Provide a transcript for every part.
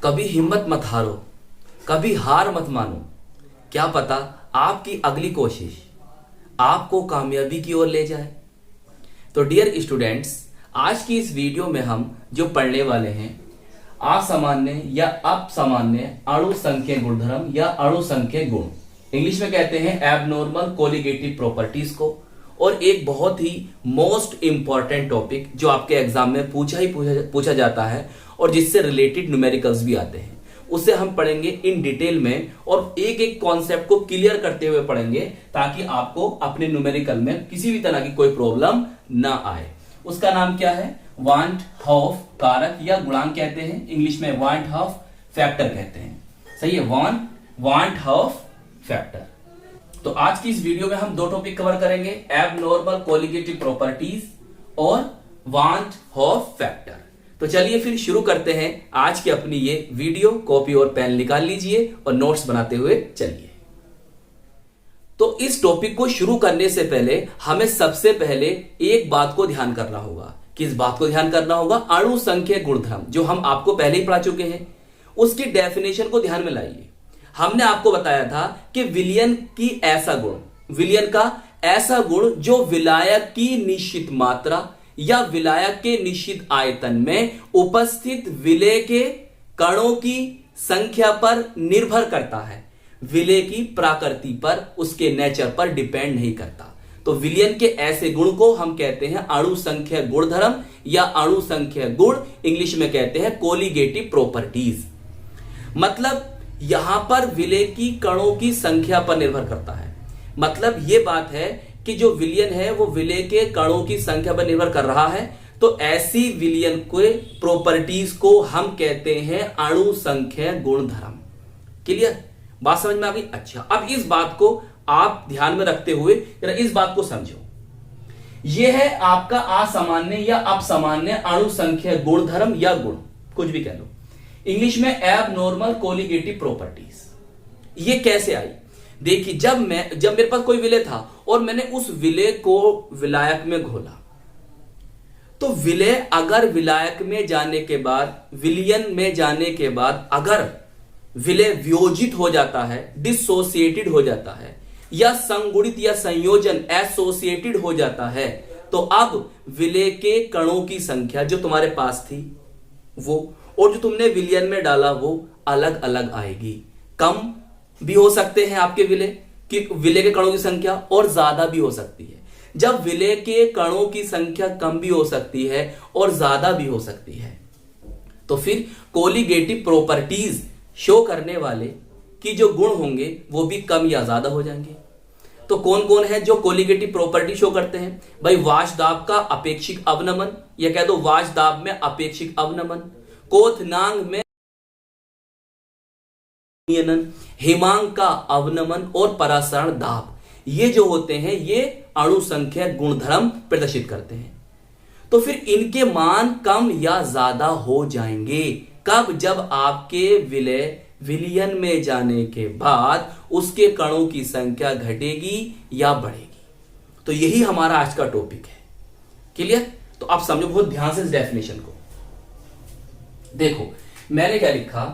कभी हिम्मत मत हारो, कभी हार मत मानो। क्या पता आपकी अगली कोशिश आपको कामयाबी की ओर ले जाए। तो डियर स्टूडेंट्स, आज की इस वीडियो में हम जो पढ़ने वाले हैं असामान्य या अपसामान्य अणु संख्यक गुणधर्म या अणु संख्यक गुण, इंग्लिश में कहते हैं एबनॉर्मल कोलिगेटिव प्रॉपर्टीज को। और एक बहुत ही मोस्ट इंपॉर्टेंट टॉपिक जो आपके एग्जाम में पूछा जाता है और जिससे रिलेटेड न्यूमेरिकल्स भी आते हैं, उसे हम पढ़ेंगे इन डिटेल में और एक एक कॉन्सेप्ट को क्लियर करते हुए पढ़ेंगे ताकि आपको अपने न्यूमेरिकल में किसी भी तरह की कोई प्रॉब्लम ना आए। उसका नाम क्या है? वांट हॉफ कारक या गुणांक कहते हैं, इंग्लिश में वांट हॉफ फैक्टर कहते हैं। सही है, वांट हॉफ फैक्टर। तो आज की इस वीडियो में हम दो टॉपिक कवर करेंगे, एबनॉर्मल कोलिगेटिव प्रॉपर्टीज और वांट हॉफ फैक्टर। तो चलिए फिर शुरू करते हैं आज की अपनी ये वीडियो। कॉपी और पेन निकाल लीजिए और नोट्स बनाते हुए चलिए। तो इस टॉपिक को शुरू करने से पहले हमें सबसे पहले एक बात को ध्यान करना होगा। किस बात को ध्यान करना होगा? अणु संख्यक गुणधर्म, जो हम आपको पहले ही पढ़ा चुके हैं, उसकी डेफिनेशन को ध्यान में लाइए। हमने आपको बताया था कि विलयन का ऐसा गुण जो विलायक की निश्चित मात्रा या विलायक के निश्चित आयतन में उपस्थित विलेय के कणों की संख्या पर निर्भर करता है, विलेय की प्रकृति पर, उसके नेचर पर डिपेंड नहीं करता। तो विलयन के ऐसे गुण को हम कहते हैं अणु संख्यक गुणधर्म या अणु संख्यक गुण, इंग्लिश में कहते हैं कोलिगेटिव प्रॉपर्टीज। मतलब यहां पर विलेय की कणों की संख्या पर निर्भर करता है। मतलब यह बात है कि जो विलयन है वो विलेय के कणों की संख्या पर निर्भर कर रहा है। तो ऐसी विलयन के प्रॉपर्टीज को हम कहते हैं अणु संख्यक गुणधर्म। क्लियर? बात समझ में आ गई? अच्छा, अब इस बात को आप ध्यान में रखते हुए जरा इस बात को समझो। यह है आपका असामान्य या अपसामान्य अणु संख्यक गुणधर्म या गुण, कुछ भी कह लो, इंग्लिश में एबनॉर्मल कोलिगेटिव प्रॉपर्टीज। ये कैसे आई? देखिए, जब मेरे पास कोई विलेय था और मैंने उस विलेय को विलायक में घोला, तो विलेय अगर विलायक में जाने के बाद, विलयन में जाने के बाद अगर विलेय वियोजित हो जाता है, डिसोसिएटेड हो जाता है, या संगुणित या संयोजन एसोसिएटेड हो जाता है, तो अब विलेय के कणों की संख्या जो तुम्हारे पास थी वो और जो तुमने विलयन में डाला वो अलग अलग आएगी। कम भी हो सकते हैं आपके विलेय के कणों की संख्या, और ज्यादा भी हो सकती है। जब विलेय के कणों की संख्या कम भी हो सकती है और ज्यादा भी हो सकती है, तो फिर कोलिगेटिव प्रॉपर्टीज शो करने वाले कि जो गुण होंगे वो भी कम या ज्यादा हो जाएंगे। तो कौन कौन है जो कोलिगेटिव प्रॉपर्टी शो करते हैं? भाई, वाष्प दाब का अपेक्षिक अवनमन, या कह दो वाष्प दाब में अपेक्षिक अवनमन, क्वथनांक में हिमांक का अवनमन और परासरण दाब, ये जो होते हैं ये अणु संख्यक गुणधर्म प्रदर्शित करते हैं। तो फिर इनके मान कम या ज्यादा हो जाएंगे। कब? जब आपके विलयन में जाने के बाद उसके कणों की संख्या घटेगी या बढ़ेगी। तो यही हमारा आज का टॉपिक है। क्लियर? तो आप समझो बहुत ध्यान से इस डेफिनेशन को। देखो, मैंने क्या लिखा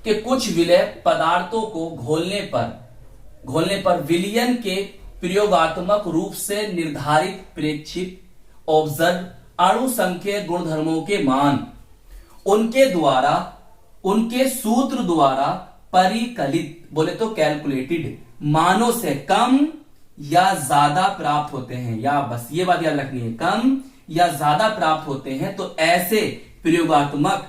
कि कुछ विलेय पदार्थों को घोलने पर विलयन के प्रयोगात्मक रूप से निर्धारित प्रेक्षित ऑब्जर्व अणु संख्यक गुणधर्मों के मान उनके सूत्र द्वारा परिकलित, बोले तो कैलकुलेटेड मानों से कम या ज्यादा प्राप्त होते हैं। या बस ये बात याद रखनी है, कम या ज्यादा प्राप्त होते हैं। तो ऐसे प्रयोगात्मक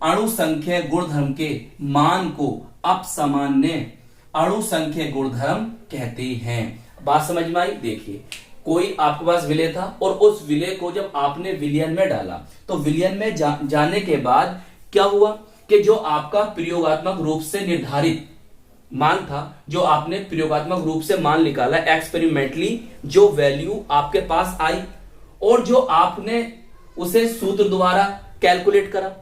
अणु संख्यक गुणधर्म के मान को अपसामान्य अणु संख्यक गुणधर्म कहते हैं। बात समझ में आई? देखिए, कोई आपके पास विलेय था और उस विलेय को जब आपने विलयन में डाला, तो विलयन में जाने के बाद क्या हुआ कि जो आपका प्रयोगात्मक रूप से निर्धारित मान था, जो आपने प्रयोगात्मक रूप से मान निकाला एक्सपेरिमेंटली, जो वैल्यू आपके पास आई और जो आपने उसे सूत्र द्वारा कैलकुलेट करा,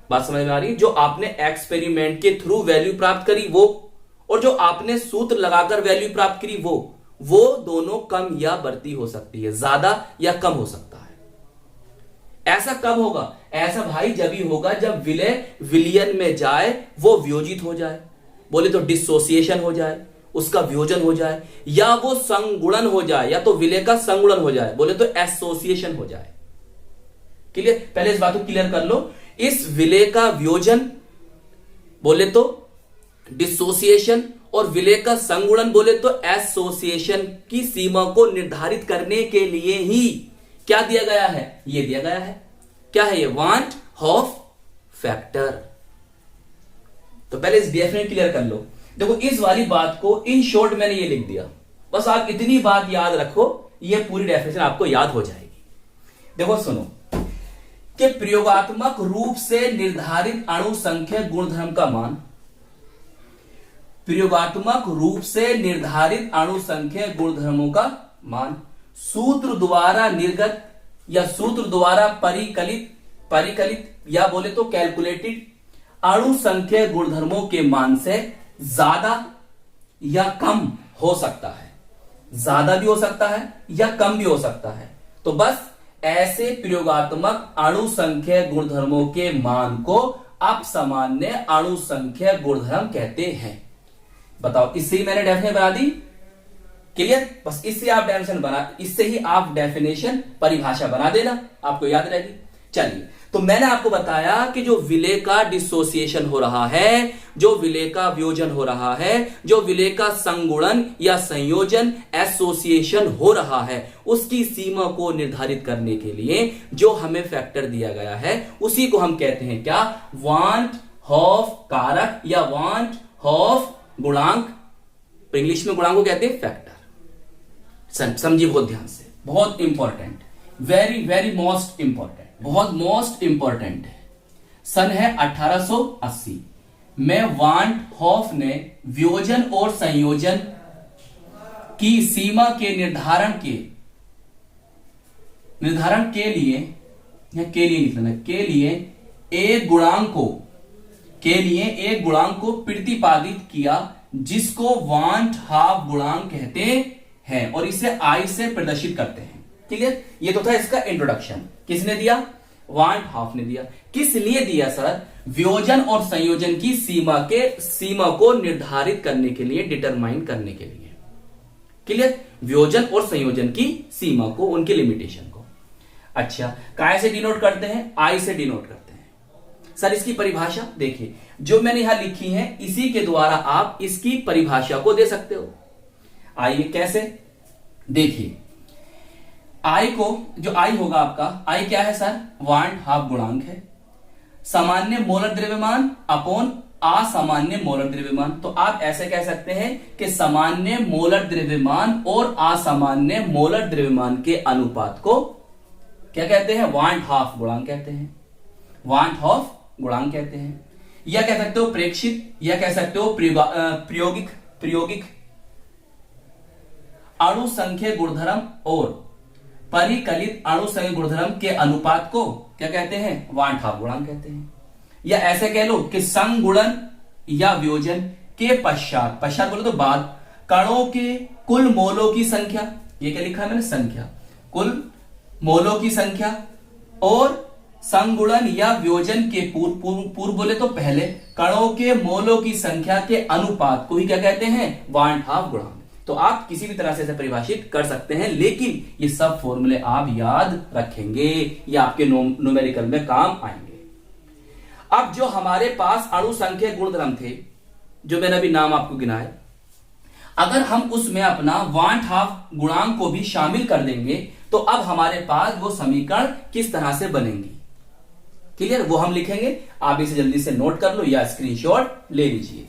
बात समझ में आ रही? जो आपने एक्सपेरिमेंट के थ्रू वैल्यू प्राप्त करी वो, और जो आपने सूत्र लगाकर वैल्यू प्राप्त करी वो दोनों कम या बढ़ती हो सकती है, ज्यादा या कम हो सकता है। ऐसा कब होगा? ऐसा भाई जब ही होगा जब विलय विलयन में जाए, वो वियोजित हो जाए, बोले तो डिसोसिएशन हो जाए, उसका वियोजन हो जाए, या वो संगुणन हो जाए, या तो विलय का संगुणन हो जाए, बोले तो एसोसिएशन हो जाए। क्लियर? पहले इस बात को क्लियर कर लो। इस विलय का वियोजन बोले तो डिसोसिएशन, और विलय का संगुणन बोले तो एसोसिएशन की सीमा को निर्धारित करने के लिए ही क्या दिया गया है? ये दिया गया है। क्या है ये? Want half factor. तो पहले इस डेफिनेशन क्लियर कर लो। देखो इस वाली बात को इन शॉर्ट मैंने ये लिख दिया, बस आप इतनी बात याद रखो, ये पूरी डेफिनेशन आपको याद हो जाएगी। देखो सुनो कि प्रयोगात्मक रूप से निर्धारित अणु संख्या गुणधर्म का मान, प्रयोगात्मक रूप से निर्धारित अणु संख्या गुणधर्मों का मान सूत्र द्वारा निर्गत या सूत्र द्वारा परिकलित या बोले तो कैलकुलेटेड अणु संख्या गुणधर्मों के मान से ज्यादा या कम हो सकता है। ज्यादा भी हो सकता है या कम भी हो सकता है। तो बस ऐसे प्रयोगात्मक अणु संख्या गुणधर्मों के मान को अपसामान्य अणु संख्या गुणधर्म कहते हैं। बताओ, इससे ही मैंने डेफिनेशन बना दी। क्लियर? बस इससे आप इससे ही आप डेफिनेशन परिभाषा बना देना, आपको याद रहेगी। चलिए, तो मैंने आपको बताया कि जो विलय का डिसोसिएशन हो रहा है, जो विलय का वियोजन हो रहा है, जो विलय का संगुणन या संयोजन एसोसिएशन हो रहा है, उसकी सीमा को निर्धारित करने के लिए जो हमें फैक्टर दिया गया है, उसी को हम कहते हैं क्या? वांट हॉफ कारक या वांट हॉफ गुणांक। इंग्लिश में गुणांक को कहते हैं फैक्टर। समझिए बहुत ध्यान से, बहुत important, very very most important, बहुत मोस्ट इंपॉर्टेंट है। सन है 1880 में वांट हॉफ ने वियोजन और संयोजन की सीमा के निर्धारण के लिए लिखना, के लिए एक गुणांक को प्रतिपादित किया जिसको वांट हाफ गुणांक कहते हैं, और इसे आई से प्रदर्शित करते हैं। ठीक है, ये तो था इसका इंट्रोडक्शन। किसने दिया? वांट हाफ ने दिया। किस लिए दिया सर? वियोजन और संयोजन की सीमा को निर्धारित करने के लिए, डिटरमाइन करने के लिए। क्लियर? वियोजन और संयोजन की सीमा को, उनके लिमिटेशन को। अच्छा, काय से डिनोट करते हैं? आई से डिनोट करते हैं। सर इसकी परिभाषा देखिए, जो मैंने यहां लिखी है इसी के द्वारा आप इसकी परिभाषा को दे सकते हो। आइए कैसे? देखिए, आई को, जो आई होगा आपका, आई क्या है सर? वांट हाफ गुणांक है। सामान्य मोलर द्रव्यमान अपॉन असामान्य मोलर द्रव्यमान। तो आप ऐसे कह सकते हैं कि सामान्य मोलर द्रव्यमान और असामान्य मोलर द्रव्यमान के अनुपात को क्या कहते हैं? वांट हाफ गुणांक कहते हैं। वांट हाफ गुणांक कहते हैं, या कह सकते हो प्रेक्षित, या कह सकते हो प्रायोगिक अणु संख्या गुणधर्म और परिकलित अणु संख्या गुणधर्म के अनुपात को क्या कहते हैं? वांट हाफ गुणांक कहते हैं। या ऐसे कह लो कि संगुणन या वियोजन के पश्चात बोलो तो बाद, कणों के कुल मोलों की संख्या, ये क्या लिखा है मैंने? संख्या, कुल मोलों की संख्या, और संगुणन या वियोजन के पूर्व बोले तो पहले कणों के मोलों की संख्या के अनुपात को ही क्या कहते हैं? वांट हाफ गुणांक। तो आप किसी भी तरह से इसे परिभाषित कर सकते हैं, लेकिन ये सब फॉर्मूले आप याद रखेंगे, ये आपके न्यूमेरिकल में काम आएंगे। अब जो हमारे पास अणु संख्या गुणधर्म थे, जो मैंने अभी नाम आपको गिनाए, अगर हम उसमें अपना वांट हाफ गुणांक को भी शामिल कर देंगे तो अब हमारे पास वो समीकरण किस तरह से बनेंगे। क्लियर? वो हम लिखेंगे, आप इसे जल्दी से नोट कर लो या स्क्रीनशॉट ले लीजिए।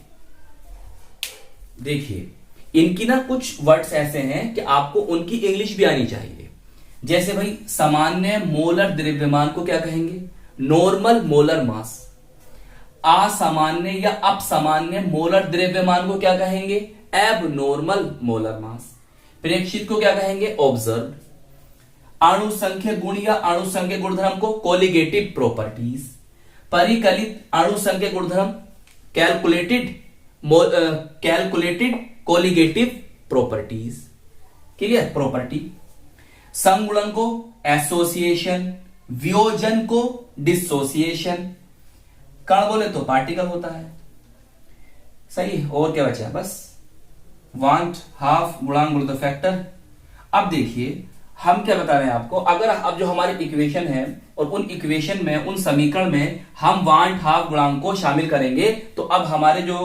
देखिए, इनकी ना कुछ वर्ड्स ऐसे हैं कि आपको उनकी इंग्लिश भी आनी चाहिए। जैसे भाई सामान्य मोलर द्रव्यमान को क्या कहेंगे? Normal molar mass. असामान्य या अपसामान्य मोलर द्रव्यमान को क्या कहेंगे? Abnormal molar mass. प्रेक्षित को क्या कहेंगे? ऑब्जर्व्ड। अणु संख्या गुण या अणु संख्या गुणधर्म को कोलिगेटिव प्रॉपर्टीज। परिकलित अणु संख्या गुणधर्म calculated colligative properties. Clear? Property. संगुणन को एसोसिएशन, वियोजन को डिसोसिएशन, कण बोले तो पार्टिकल होता है, सही। और क्या बचा, बस वांट, हाफ, गुणांक बोले तो फैक्टर। अब देखिए हम क्या बता रहे हैं आपको, अगर अब जो हमारी इक्वेशन है और उन इक्वेशन में, उन समीकरण में हम वांट, हाफ, गुणांक को शामिल करेंगे तो अब हमारे जो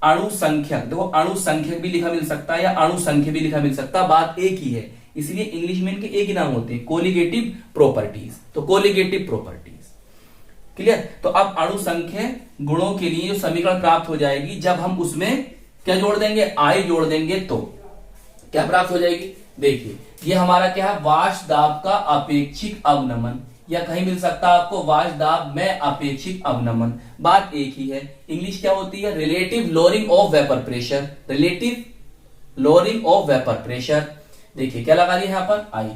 अणु संख्यक, देखो अणु संख्यक भी लिखा मिल सकता है या अणु संख्या भी लिखा मिल सकता है, बात एक ही है। इसलिए इंग्लिश में इनके एक ही नाम होते हैं, कोलिगेटिव प्रॉपर्टीज। तो कोलिगेटिव प्रॉपर्टीज क्लियर। तो अब अणु संख्या गुणों के लिए जो समीकरण प्राप्त हो जाएगी, जब हम उसमें क्या जोड़ देंगे, आई जोड़ देंगे, तो क्या प्राप्त हो जाएगी। देखिए ये हमारा क्या है, वाष्प दाब का अपेक्षिक अवनमन, या कहीं मिल सकता है आपको वाष्प दाब में अपेक्षिक अवनमन, बात एक ही है। इंग्लिश क्या होती है, relative lowering of vapour pressure, relative lowering of vapour pressure. देखिए क्या लगा दिया यहां पर, आई।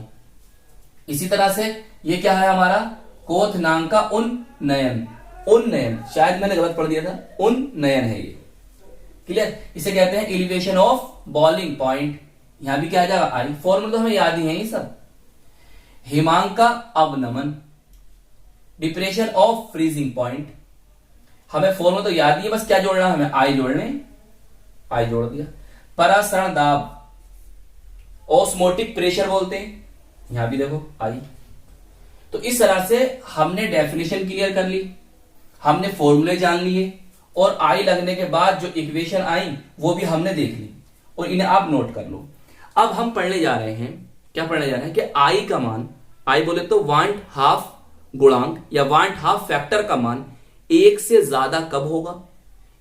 इसी तरह से ये क्या है हमारा, क्वथनांक का उन्नयन, उन्नयन, शायद मैंने गलत पढ़ दिया था, उन्नयन है ये, क्लियर। इसे कहते हैं एलिवेशन ऑफ बॉइलिंग पॉइंट, यहां भी क्या आ जाएगा, आई। फॉर्मूला तो हमें याद ही है ये सब। हिमांक का अवनमन, डिप्रेशन ऑफ फ्रीजिंग पॉइंट, हमें फॉर्मूला तो याद ही है, बस क्या जोड़ना है हमें, आई जोड़ने, आई जोड़ दिया। परासरण दाब, ऑस्मोटिक प्रेशर बोलते हैं, यहां भी देखो आई। तो इस तरह से हमने डेफिनेशन क्लियर कर ली, हमने फॉर्मूले जान लिए, और आई लगने के बाद जो इक्वेशन आई वो भी हमने देख ली, और इन्हें आप नोट कर लो। अब हम पढ़ने जा रहे हैं, क्या पढ़ने जा रहे हैं कि आई का मान, आई बोले तो वांट हाफ गुणांक या वांट हाफ फैक्टर का मान एक से ज्यादा कब होगा,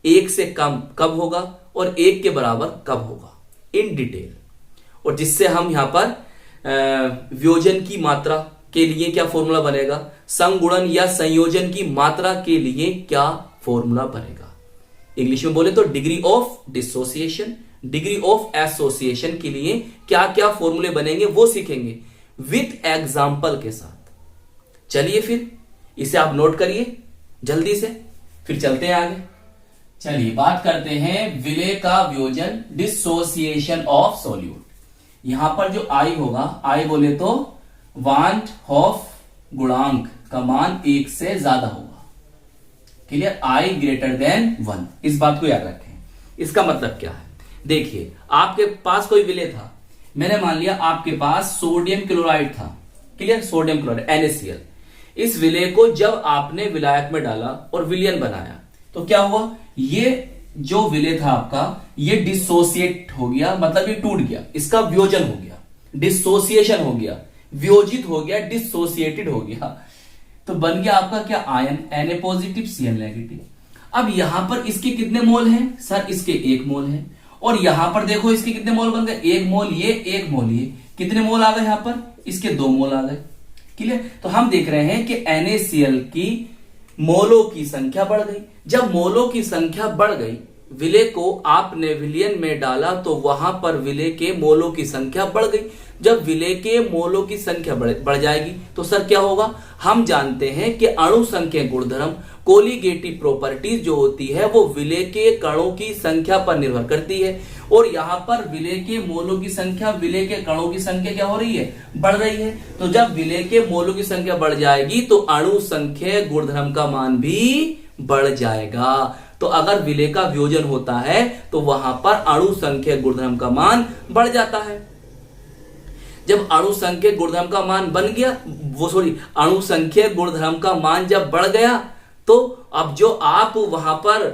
एक से कम कब होगा, और एक के बराबर कब होगा, इन डिटेल। और जिससे हम यहां पर वियोजन की मात्रा के लिए क्या फॉर्मूला बनेगा, संगुणन या संयोजन की मात्रा के लिए क्या फॉर्मूला बनेगा। इंग्लिश में बोले तो degree of dissociation, degree of association के लिए क्या क्या फॉर्मूले बनेंगे वो सीखेंगे विथ एग्जाम्पल के साथ। चलिए फिर इसे आप नोट करिए जल्दी से, फिर चलते हैं आगे। चलिए बात करते हैं विलेय का वियोजन, डिसोसिएशन ऑफ सॉल्यूट। यहां पर जो आई होगा, आई बोले तो वांट हाफ गुणांक का मान एक से ज्यादा होगा, क्लियर, आई ग्रेटर देन 1, इस बात को याद रखें। इसका मतलब क्या है, देखिए आपके पास कोई विलेय था, मैंने मान लिया आपके पास सोडियम क्लोराइड था, क्लियर, सोडियम क्लोराइड NaCl। इस विलेय को जब आपने विलायक में डाला और विलयन बनाया तो क्या हुआ, ये जो विलेय था आपका ये डिसोसिएट हो गया, मतलब ये टूट गया, इसका वियोजन हो गया, डिसोसिएशन हो गया, वियोजित हो गया, डिसोसिएटेड हो गया, तो बन गया आपका क्या, ion Na positive Cl negative. अब यहां पर इसके कितने मोल हैं सर, इसके 1 मोल है, और यहां पर देखो इसके कितने मोल बन गए, 1 मोल ये, 1 मोल ये, कितने मोल आ गए यहां पर, इसके 2 मोल आ गए, क्लियर। तो हम देख रहे हैं कि NaCl की मोलों की संख्या बढ़ गई। जब मोलों की संख्या बढ़ गई, विलेय को आपने विलयन में डाला तो वहां पर विलेय के मोलों की संख्या बढ़ गई। जब विलेय के मोलों की संख्या बढ़ जाएगी तो सर क्या होगा, हम जानते हैं कि अणु संख्या गुणधर्म, कोलिगेटिव प्रॉपर्टीज जो होती है वो विलेय के कणों की संख्या पर निर्भर करती है, और यहां पर विलेय के मोलों की संख्या, विलेय के कणों की संख्या क्या हो रही है, बढ़ रही है। तो जब विलेय के मोलों की संख्या बढ़ जाएगी तो अणु संख्या गुणधर्म का मान भी बढ़ जाएगा। तो अगर विलेय का वियोजन होता है तो वहां पर अणु संख्या गुणधर्म का मान बढ़ जाता है। जब अणु संख्या गुणधर्म का मान बन गया, अणु संख्या गुणधर्म का मान जब बढ़ गया तो अब जो आप वहां पर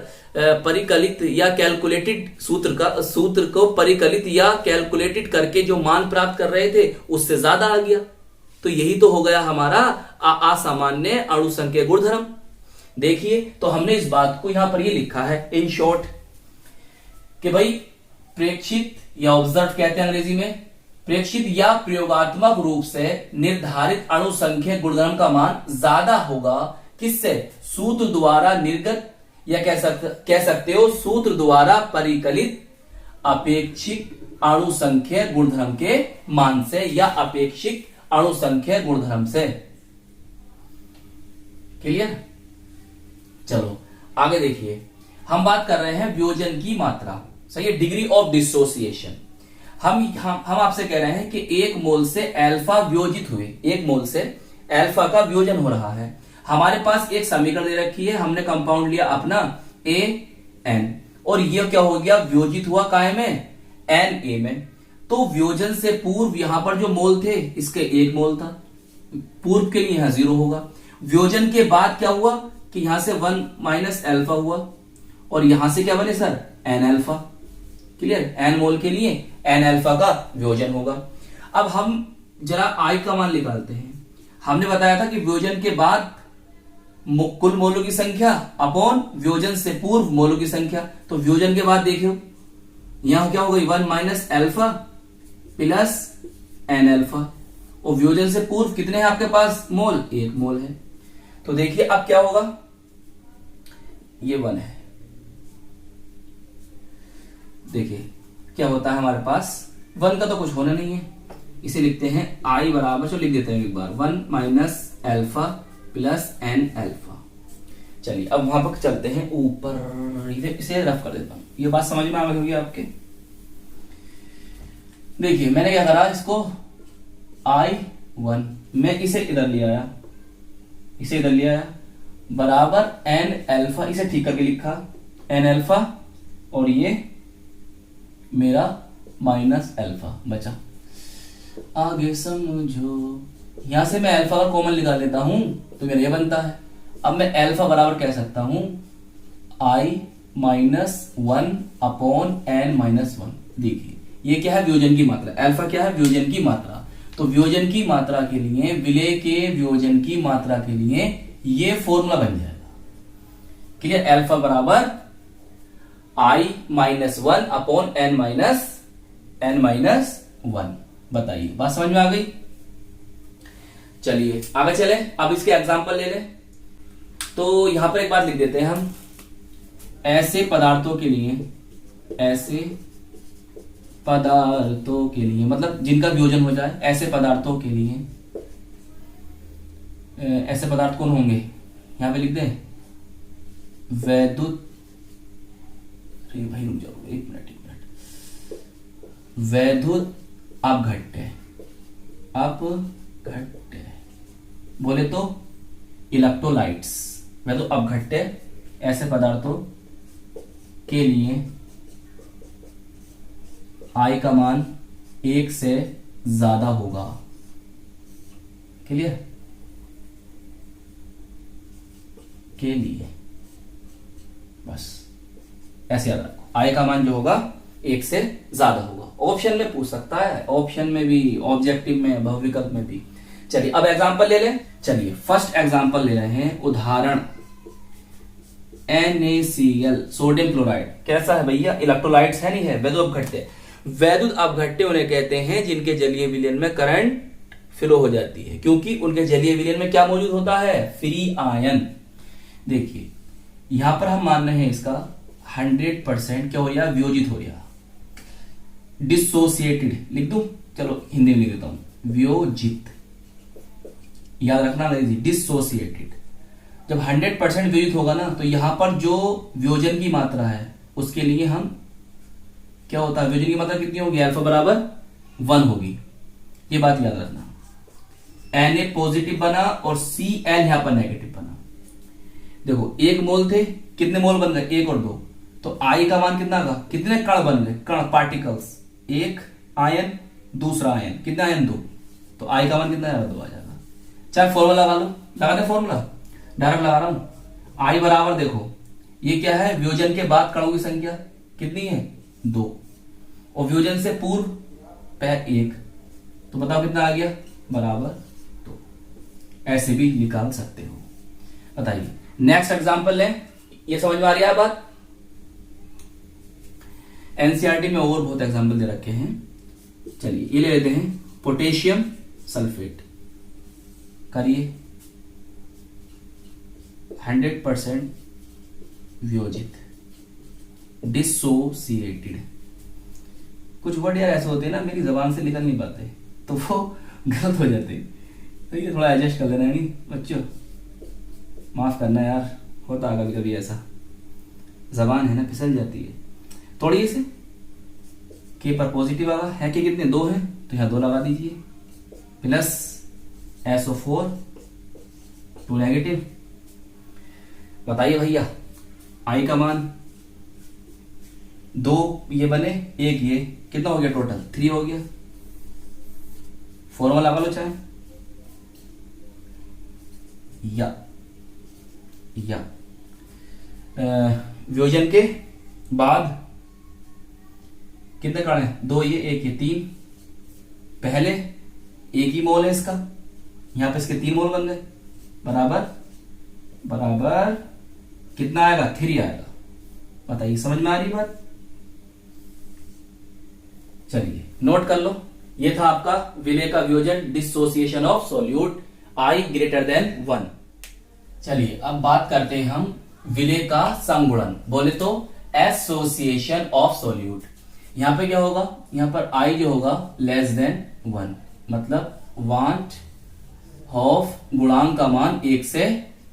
परिकलित या कैलकुलेटेड सूत्र को परिकलित या कैलकुलेटेड करके जो मान प्राप्त कर रहे थे उससे ज्यादा आ गया। तो यही तो हो गया हमारा असामान्य अणु संख्या गुणधर्म। देखिए तो हमने इस बात को यहां पर ये लिखा है इन शॉर्ट कि भाई प्रेक्षित या ऑब्जर्व कहते हैं अंग्रेजी में, प्रेक्षित या प्रयोगात्मक रूप से निर्धारित अणु संख्या गुणधर्म का मान ज्यादा होगा, किससे, सूत्र द्वारा निर्गत या कह सकते हो सूत्र द्वारा परिकलित अपेक्षित अणु संख्या गुणधर्म के मान से या अपेक्षित अणु संख्या गुणधर्म से। क्लियर। चलो आगे देखिए, हम बात कर रहे हैं वियोजन की मात्रा, सही है, डिग्री ऑफ डिसोसिएशन। हम आपसे कह रहे हैं कि 1 मोल से अल्फा वियोजित हुए, 1 मोल से अल्फा का वियोजन हो रहा है। हमारे पास एक समीकरण दे रखी है, हमने कंपाउंड लिया अपना ए एन, और ये क्या हो गया, वियोजित हुआ काय में, एन ए में। तो वियोजन से पूर्व यहां पर जो मोल थे इसके 1 मोल था, पूर्व के लिए यहां 0 होगा। वियोजन के बाद क्या हुआ कि यहां से 1 माइनस अल्फा हुआ, और यहां से क्या बने sir, n alpha. Clear, n mole के लिए एन अल्फा का वियोजन होगा। अब हम जरा आई का मान निकालते हैं। हमने बताया था कि वियोजन के बाद कुल मोलों की संख्या अपॉन वियोजन से पूर्व मोलों की संख्या। तो वियोजन के बाद देखियो यहां क्या हो गई, 1 minus alpha plus N alpha, और वियोजन से पूर्व कितने हैं आपके पास मोल, 1 मोल है। तो देखिए अब क्या होगा, ये 1 है। देखिए क्या होता है हमारे पास, 1 का तो कुछ होना नहीं है, इसे लिखते हैं आई बराबर, चलो लिख देते हैं एक बार, 1 minus alpha plus N alpha. चलिए अब वहां पर चलते हैं ऊपर, इसे रफ कर देता हूं, ये बात समझ में आ गई होगी आपके। देखिए मैंने क्या करा, इसको I1 मैं इसे इधर ले आया, इसे इधर ले आया, बराबर एन अल्फा, इसे ठीक करके लिखा एन अल्फा, और ये मेरा माइनस अल्फा बचा। आगे समझो, यहां से मैं अल्फा का कॉमन निकाल लेता हूं तो मेरा ये बनता है। अब मैं अल्फा बराबर कह सकता हूं I minus 1 upon N minus 1। देखिए ये क्या है, वियोजन की मात्रा, अल्फा क्या है, वियोजन की मात्रा। तो वियोजन की मात्रा के लिए, विलय के वियोजन की मात्रा के लिए ये फॉर्मूला बन जाएगा। क्लियर, अल्फा बराबर I minus 1 upon N minus 1। बताइए बात समझ में आ गई। चलिए आगे चले, अब इसके एग्जांपल ले लें। तो यहां पर एक बात लिख देते हैं हम, ऐसे पदार्थों के लिए, ऐसे पदार्थों के लिए मतलब जिनका वियोजन हो जाए, ऐसे पदार्थों के लिए, ऐसे पदार्थ कौन होंगे, यहां पे लिख दें वैद्युत, भाई रुक जाओ एक मिनट, वैद्युत अपघट्य, बोले तो इलेक्ट्रोलाइट्स, वैद्युत अपघट्य ऐसे पदार्थों के लिए I का मान 1 से ज्यादा होगा। क्लियर, के लिए बस ऐसे याद रखो, I का मान जो होगा 1 से ज्यादा होगा। ऑप्शन में पूछ सकता है, ऑप्शन में भी, ऑब्जेक्टिव में, बहुविकल्प में भी। चलिए अब एग्जांपल ले लें। चलिए फर्स्ट एग्जांपल ले रहे हैं, उदाहरण NaCl सोडियम क्लोराइड। कैसा है भैया, इलेक्ट्रोलाइट्स है नहीं है, वैद्युत अपघट्य। वैद्युत अपघट्य उन्हें कहते हैं जिनके जलीय विलयन में करंट फ्लो हो जाती है, क्योंकि उनके जलीय विलयन में क्या मौजूद होता है, फ्री आयन। देखिए यहां पर हम मान रहे हैं इसका 100% क्या हो रहा है, वियोजित हो रहा, डिसोसिएटेड लिख दूं, चलो हिंदी में लिख देता हूं, वियोजित, याद रखना नहीं, डिसोसिएटेड। जब 100% वियोजित होगा ना, तो यहां पर जो वियोजन की मात्रा है उसके लिए हम क्या होता है, वियोजन की मात्रा कितनी होगी, अल्फा बराबर 1 होगी। ये बात याद रखना। Na पॉजिटिव बना और Cl यहां पर नेगेटिव बना। देखो 1 मोल थे, कितने मोल बन गए, 1 और 2, तो I का मान कितना का, कितने कण बन गए, कण पार्टिकल्स, 1 आयन, दूसरा आयन, कितना आयन 2, तो I का मान कितना है, 2 आ जाएगा। चाहे फॉर्मूला लगा लो, लगा दे फॉर्मूला, डायरेक्ट लगा रहा हूं। I बराबर देखो ये क्या है, वियोजन के बाद कणों की संख्या कितनी है, 2, और वियोजन से पूर्व 1, तो बताओ कितना आ गया, बराबर 2। ऐसे भी निकाल सकते हो। बताइए नेक्स्ट एग्जांपल लें, ये समझ में आ रही है बात। एनसीईआरटी में और बहुत एग्जांपल दे रखे हैं। चलिए ये ले लेते हैं, पोटेशियम सल्फेट, करिए 100% वियोजित, डिसोसिएटेड। कुछ वर्ड यार ऐसे होते हैं ना, मेरी जबान से निकल नहीं पाते, तो वो गलत हो जाते हैं, तो ये थोड़ा एडजस्ट कर लेना है, नहीं बच्चों, माफ करना यार, होता है कभी कभी ऐसा, जबान है ना फिसल जाती है। तोड़िए इसे, के पर पॉजिटिव आगा है, के कितने 2 हैं, तो यहां 2 लगा दीजिए, प्लस SO4 2 नेगेटिव। बताइए भैया, आई का मान 2 ये बने, 1 ये, कितना हो गया टोटल? 3 हो गया। फॉर्मूला लगा लो चाहे, या वियोजन के बाद कितने कण हैं? 2 ये, 1 ये, 3। पहले एक ही मोल है इसका, यहां पे इसके 3 मोल बन गए, बराबर कितना आएगा? 3 आएगा। बताइए, समझ में आ रही बात? चलिए नोट कर लो, ये था आपका विलेय का वियोजन, dissociation of solute I greater than 1। चलिए अब बात करते हैं हम विलेय का संगुणन, बोले तो एसोसिएशन ऑफ सॉल्यूट। यहां पे क्या होगा? यहां पर I जो होगा लेस देन 1, मतलब वांट ऑफ गुणांक का मान 1 से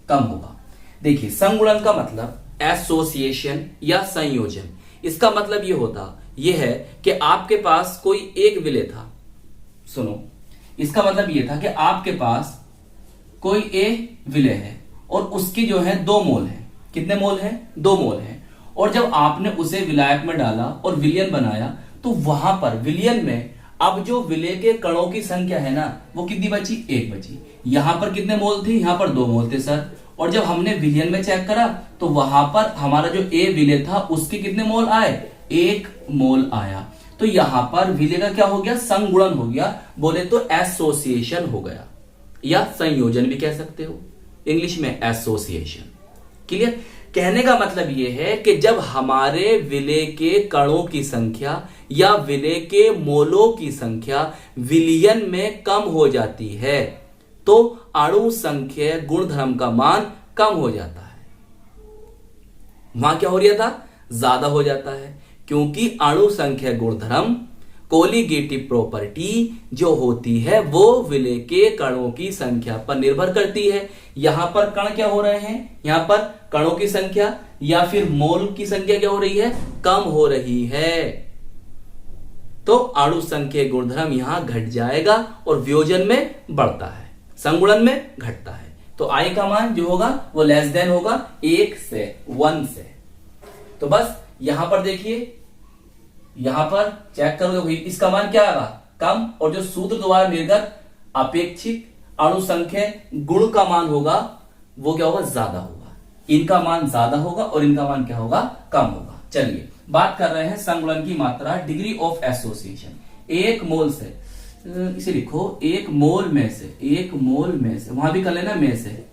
कम होगा। देखिए, संगुणन का मतलब एसोसिएशन या संयोजन, इसका मतलब ये है कि आपके पास कोई एक विलेय था। सुनो, इसका मतलब ये था कि आपके पास कोई ए विलेय है और उसकी जो है 2 मोल है। कितने मोल है? 2 मोल है। और जब आपने उसे विलायक में डाला और विलयन बनाया, तो वहां पर विलयन में अब जो विलेय के कणों की संख्या है ना, वो कितनी बची? 1 बची। यहां पर कितने मोल थे? यहां पर 2 मोल थे सर। और जब हमने विलयन में चेक करा तो वहां पर हमारा जो ए विलेय था उसके कितने मोल आए? 1 मोल आया। तो यहां पर विलेय का क्या हो गया? संगुणन हो गया, बोले तो एसोसिएशन हो गया, या संयोजन भी कह सकते हो, इंग्लिश में एसोसिएशन। क्लियर? कहने का मतलब यह है कि जब हमारे विलेय के कणों की संख्या या विलेय के मोलों की संख्या विलयन में कम हो जाती है, तो अणु संख्या गुणधर्म का मान कम हो जाता है। वहां क्या हो रहा था? ज्यादा हो जाता है, क्योंकि अणु संख्या गुणधर्म कोलिगेटिव प्रॉपर्टी जो होती है वो विलेय के कणों की संख्या पर निर्भर करती है। यहां पर कण क्या हो रहे हैं? यहां पर कणों की संख्या या फिर मोल की संख्या क्या हो रही है? कम हो रही है। तो अणु संख्या गुणधर्म यहां घट जाएगा और वियोजन में बढ़ता है, संगुणन में घटता है। तो आई का मान जो होगा वो लेस देन होगा 1 से। तो बस यहां पर देखिए, यहां पर चेक करो, देखो इसका मान क्या आएगा? कम। और जो सूत्र द्वारा निर्गत अपेक्षित अणु संख्या गुण का मान होगा वो क्या होगा? ज्यादा होगा। इनका मान ज्यादा होगा और इनका मान क्या होगा? कम होगा। चलिए बात कर रहे हैं संगुणन की मात्रा, डिग्री ऑफ एसोसिएशन। 1 मोल से, इसे लिखो 1 मोल में से, वहां भी कर लेना में से,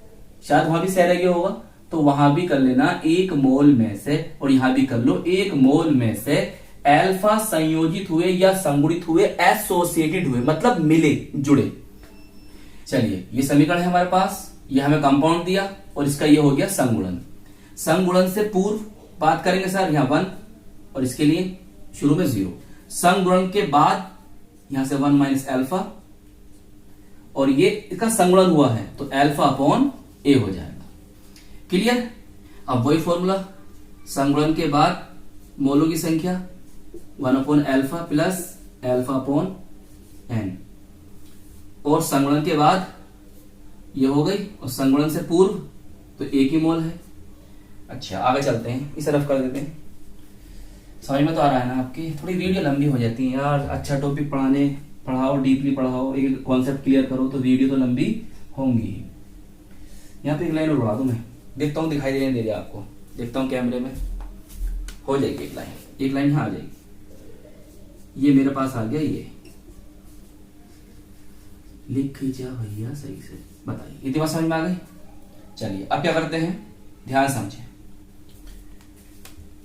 शायद वहां भी सह रह गया होगा तो वहां भी कर लेना 1 मोल में से, और यहां भी कर लो 1 मोल में से अल्फा संयोजित हुए या संगुणित हुए, एसोसिएटेड हुए, मतलब मिले जुड़े। चलिए ये समीकरण है हमारे पास, ये हमें कंपाउंड दिया और इसका ये हो गया संगुणन। संगुणन से पूर्व बात करेंगे सर, यहां 1 और इसके लिए शुरू में 0। संगुणन के बाद यहां से 1 माइनस अल्फा, और ये इसका संगुणन हुआ है तो अल्फा अपॉन ए हो जाएगा। क्लियर? अब वही फॉर्मूला, संगुणन के बाद मोलों की संख्या 1 upon alpha plus alpha upon N, और संगुणन के बाद ये हो गई, और संगुणन से पूर्व तो 1 ही मोल है। अच्छा आगे चलते हैं, इसे रफ कर देते हैं। समझ में तो आ रहा है ना आपकी? थोड़ी वीडियो लंबी हो जाती है यार, अच्छा टॉपिक पढ़ाओ, डीपली पढ़ाओ, एक कॉन्सेप्ट क्लियर करो तो वीडियो तो लंबी होंगी। यहाँ पे एक लाइन और बढ़ा दूं मैं, देखता हूँ दिखाई देने दे रहा आपको, देखता हूँ कैमरे में, हो जाएगी एक लाइन यहाँ आ जाएगी। ये मेरे पास आ गया, ये लिख जा भैया सही से, बताइए इतनी बात समझ में आ गई? चलिए अब क्या करते हैं, ध्यान समझें।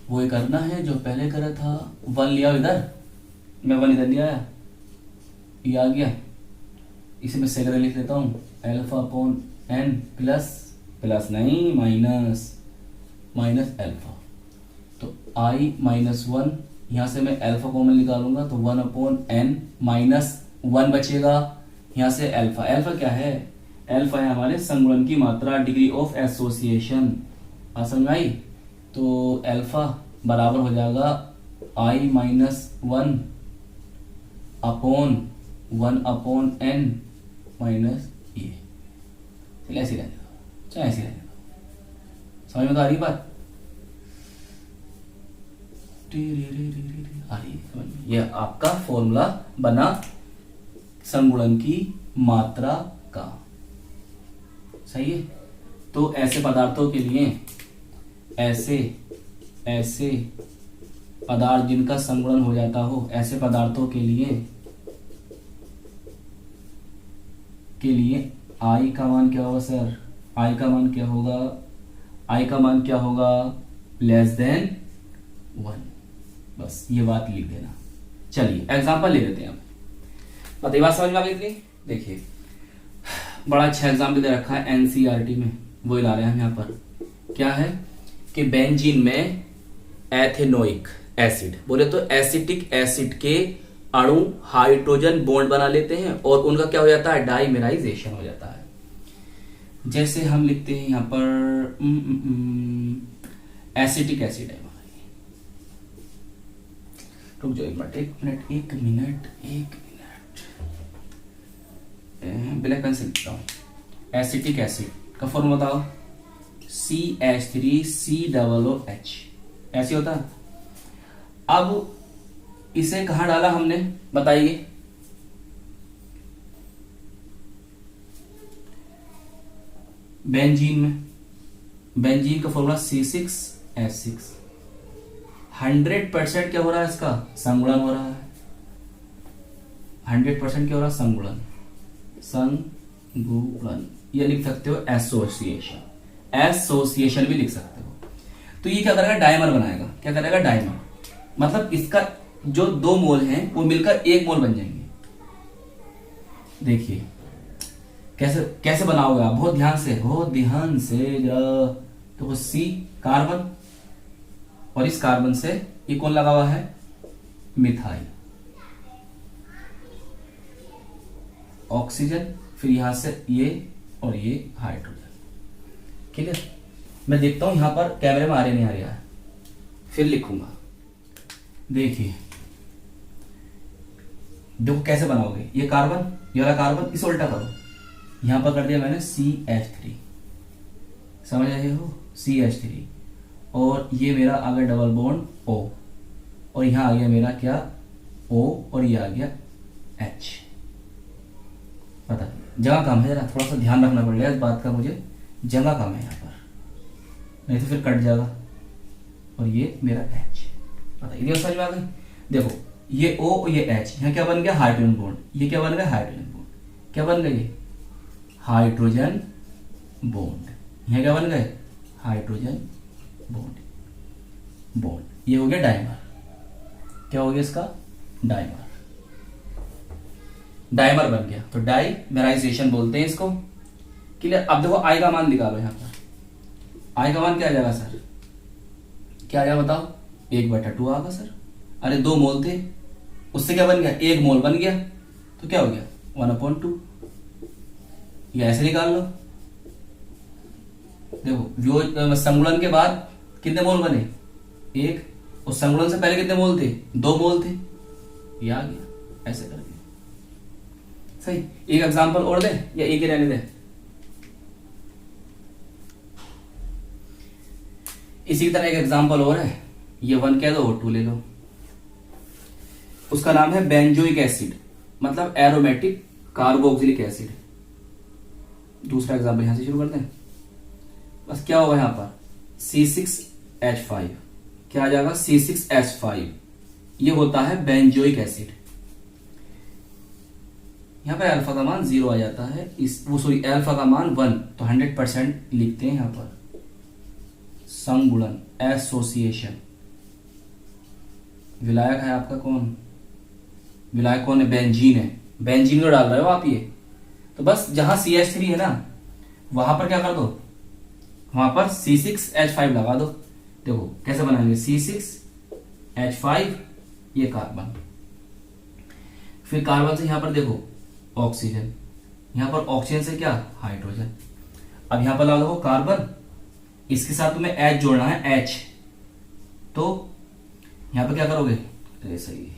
वो ये करना है जो पहले करा था, 1 लिया इधर, मैं 1 इधर ले आया, ये आ गया, इसे मैं सेकंड लिख लेता हूं, अल्फा अपॉन एन प्लस नहीं माइनस अल्फा, तो आई -1, यहां से मैं अल्फा कॉमन निकालूंगा तो 1 अपॉन एन -1 बचेगा, यहां से अल्फा क्या है? अल्फा है हमारे संगुणन की मात्रा, डिग्री ऑफ एसोसिएशन। समझ आई? तो अल्फा बराबर हो जाएगा I -1 upon 1 upon n minus A, ऐसे रहेगा। चाहे ऐसे रहने दो। समझ में तो आ रही बात? आ रही है समझ में? ये आपका फॉर्मूला बना संगुणन की मात्रा का। सही है। तो ऐसे पदार्थों के लिए, ऐसे पदार्थ जिनका संगुणन हो जाता हो, ऐसे पदार्थों के लिए आई का मान क्या होगा सर? आई का मान क्या होगा? आई का मान क्या होगा? Less than 1। बस ये बात लिख देना। चलिए एग्जांपल ले लेते हैं अब। बताइए बात समझ में आ गई इतनी? देखिए बड़ा अच्छा एग्जाम्पल दे रखा है एनसीईआरटी में, वो ला रहे हैं हम यहाँ पर। क्या है कि बेंजीन में एथेनोइक एसिड, बोले तो एसिटिक एसिड के अणु हाइड्रोजन बॉन्ड बना लेते हैं और उनका क्या हो जाता है? डाइमेराइजेशन हो जाता है। जैसे हम लिखते हैं यहाँ पर एसिटिक एसिड है। रुक जाओ एक मिनट, ब्लैक पेन से लिखता हूं। एसिटिक एसिड का फॉर्मूला बताओ। CH3COOH ऐसे होता है। अब इसे कहां डाला हमने बताइए? बेंजीन में। बेंजीन का फॉर्मूला C6H6। 100% क्या हो रहा है? इसका संगुणन हो रहा है। 100% क्या हो रहा है? संगुणन। ये लिख सकते हो एसोसिएशन भी लिख सकते हो। तो ये क्या करेगा? डायमर बनाएगा। क्या करेगा? डायमर। मतलब इसका जो 2 मोल हैं वो मिलकर 1 मोल बन जाएंगे। देखिए कैसे बनाओगे आप? बहुत ध्यान से जरा। तो C कार्बन, और इस कार्बन से ये कौन लगा हुआ है? मिथाइल। ऑक्सीजन, फिर यहां से ये और ये हाइड्रोजन। ठीक है। मैं देखता हूं यहां पर कैमरे में आ रहा नहीं आ रहा है, फिर लिखूंगा। देखिए देखो कैसे बनाओगे। ये कार्बन, ये वाला कार्बन, इसे उल्टा करो। यहां पर कर दिया मैंने CH3, समझ रहे हो? CH3, और ये मेरा आ गया डबल बॉन्ड O, और यहां आ गया मेरा क्या? O, और ये आ गया H। पता जगह कम है, जरा थोड़ा सा ध्यान रखना पड़ेगा इस बात का मुझे। जगह कम है यहाँ पर, नहीं तो फिर कट जाएगा। और ये मेरा H। पता ये समझ में आ गई? देखो ये O और ये H, यहाँ क्या बन गया? Hydrogen bond. ये क्या बन गया? Hydrogen bond. क्या बन गए? Hydrogen bond. यहाँ क्या बन गए? Hydrogen bond. ये हो गया डाइमर। क्या हो गया इसका? डाइमर। डाइमर बन गया, तो डाइमेराइजेशन बोलते हैं इसको। क्लियर? अब देखो आई का मान निकालो। यहाँ पर आई का मान क्या आ जाएगा सर? क्या आ जाएगा बताओ? 1/2 आएगा सर। अरे 2 मोल थे, उससे क्या बन गया? 1 मोल बन गया। तो क्या हो गया? 1/2। ये ऐसे निकाल लो। देखो संगुणन के बाद कितने मोल बने? 1। और संगुणन से पहले कितने मोल थे? 2 मोल थे। ये आ गया ऐसे करके। सही। एक एग्जांपल और दे या एक ही रहने दे? इसी तरह एक एग्जांपल और है, ये 1 कह दो और 2 ले लो। उसका नाम है बेंजोइक एसिड, मतलब एरोमेटिक कार्बोक्सिलिक एसिड। दूसरा एग्जांपल यहां से शुरू करते हैं। बस क्या होगा यहां पर? C6H5। क्या आ जाएगा? C6H5। ये होता है बेंजोइक एसिड। यहां पर अल्फा का मान 0 आ जाता है। अल्फा का मान 1, तो 100% लिखते हैं यहां पर। संगुणन, एसोसिएशन। विलायक है आपका कौन? विलायक कौन है? बेंजीन है। बेंजीन को डाल रहे हो आप ये, तो बस जहां CH3 है ना, वहां पर क्या कर दो? वहां पर C6H5 लगा दो। देखो कैसे बनाएंगे? C6H5, ये कार्बन, फिर कार्बन से यहां पर देखो ऑक्सीजन, यहां पर ऑक्सीजन से क्या? हाइड्रोजन। अब यहां पर लगा दो कार्बन, इसके साथ तुम्हें H जोड़ना है, H। तो यहां पर क्या करोगे? अरे सही है,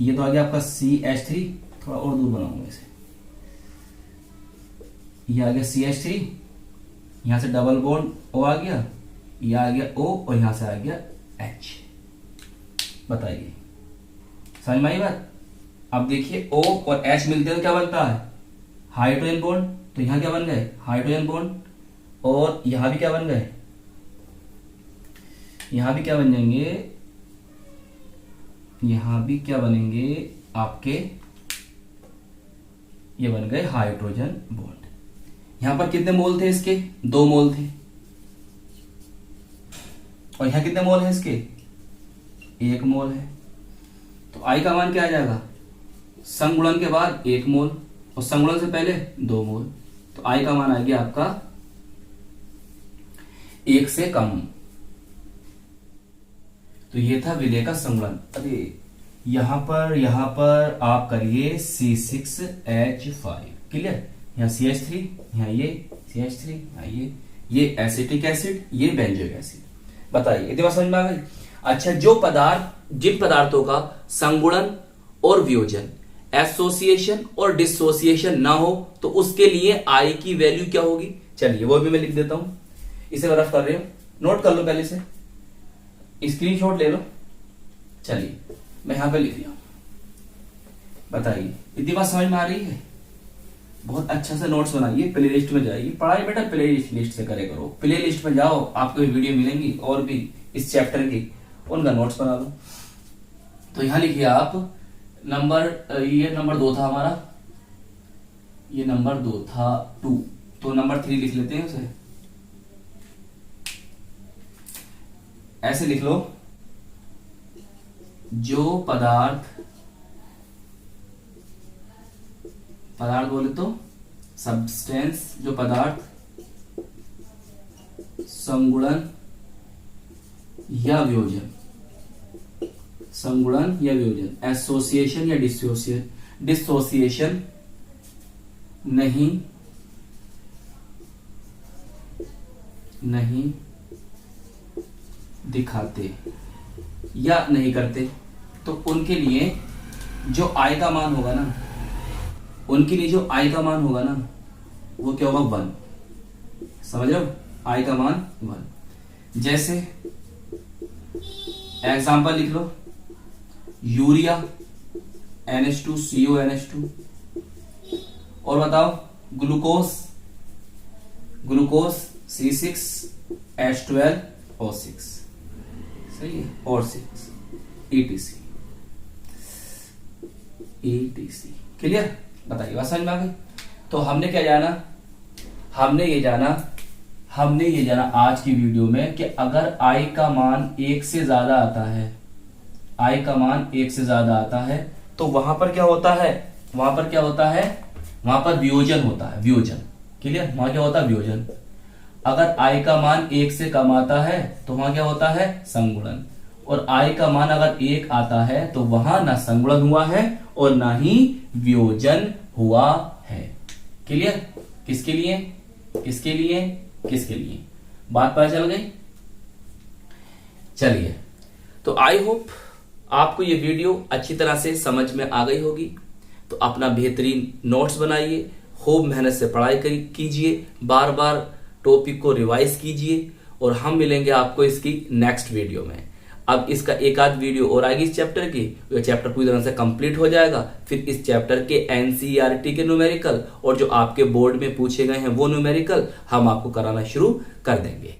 ये तो आ गया आपका CH3। थोड़ा और दूर बनाऊंगा इसे। ये आ गया CH3, यहां से डबल बॉन्ड O आ गया, ये आ गया O और यहां से आ गया H। बताइए समझ में आई बात। अब देखिए O और H मिलते हैं तो क्या बनता है, हाइड्रोजन बॉन्ड। तो यहां क्या बन गए, हाइड्रोजन बॉन्ड, और यहां भी क्या बन गए, यहां भी क्या बन जाएंगे, यहां भी क्या बनेंगे आपके, ये बन गए हाइड्रोजन बॉन्ड। यहां पर कितने मोल थे इसके, 2 मोल थे, और यहां कितने मोल है इसके, 1 मोल है। तो आई का मान क्या आ जाएगा, संगुणन के बाद 1 मोल और संगुणन से पहले 2 मोल। तो आई का मान आ गया आपका 1 से कम। तो ये था विलेय का संगुणन। अरे यहां पर आप करिए C6H5, क्लियर। यहाँ CH3, यहाँ ये CH3, यहाँ ये एसिटिक एसिड, ये बेंजोइक एसिड। बताइए इतनी बात समझ में आ गई। अच्छा, जिन पदार्थों का संगुणन और वियोजन, एसोसिएशन और डिसोसिएशन ना हो, तो उसके लिए आई की वैल्यू क्या होगी। चलिए वो भी मैं लिख देता हूं, इसे रफ कर रहे हो, नोट कर लो, पहले से स्क्रीनशॉट ले लो। चलिए मैं यहां पे लिख लिया। बताइए इतनी बात समझ में आ रही है। बहुत अच्छा से नोट्स बनाइए, प्ले लिस्ट में जाइए। पढ़ाई बेटा प्ले लिस्ट से करे करो, प्ले लिस्ट में जाओ, आपको वीडियो मिलेंगी और भी इस चैप्टर की, उनका नोट्स बना लो। तो यहां लिखिए आप ये नंबर 2 था हमारा, ये नंबर 2 था 2, तो नंबर 3 लिख लेते हैं उसे। ऐसे लिख लो, जो पदार्थ बोले तो सब्सटेंस, जो पदार्थ संगुणन या वियोजन, एसोसिएशन या डिसोसिएशन नहीं दिखाते या नहीं करते, तो उनके लिए जो आई का मान होगा ना, वो क्या होगा, 1। समझ रहे हो, आई का मान 1। जैसे एग्जांपल लिख लो, यूरिया NH2CO NH2, और बताओ ग्लूकोज C6H12O6, सही है, और 6 ETC। क्लियर। बताइए बात समझ में आ गई। तो हमने क्या जाना, हमने ये जाना आज की वीडियो में कि अगर आई का मान 1 से ज्यादा आता है, तो वहां पर क्या होता है, वहां पर वियोजन होता है, वियोजन। क्लियर, वहां क्या होता है, वियोजन। अगर आई का मान 1 से कम आता है तो वहां क्या होता है, संगुणन। और आई का मान अगर 1 आता है तो वहां ना संगुणन हुआ है और ना ही वियोजन हुआ है। क्लियर। किसके लिए बात पता चल गई। चलिए, तो आई होप आपको ये वीडियो अच्छी तरह से समझ में आ गई होगी। तो अपना बेहतरीन नोट्स बनाइए, खूब मेहनत से पढ़ाई कीजिए, बार बार टॉपिक को रिवाइज कीजिए, और हम मिलेंगे आपको इसकी नेक्स्ट वीडियो में। अब इसका एक आध वीडियो और आएगी इस चैप्टर की, ये चैप्टर पूरी तरह से कंप्लीट हो जाएगा। फिर इस चैप्टर के एनसीईआरटी के न्यूमेरिकल और जो आपके बोर्ड में पूछे गए हैं वो न्यूमेरिकल हम आपको कराना शुरू कर देंगे।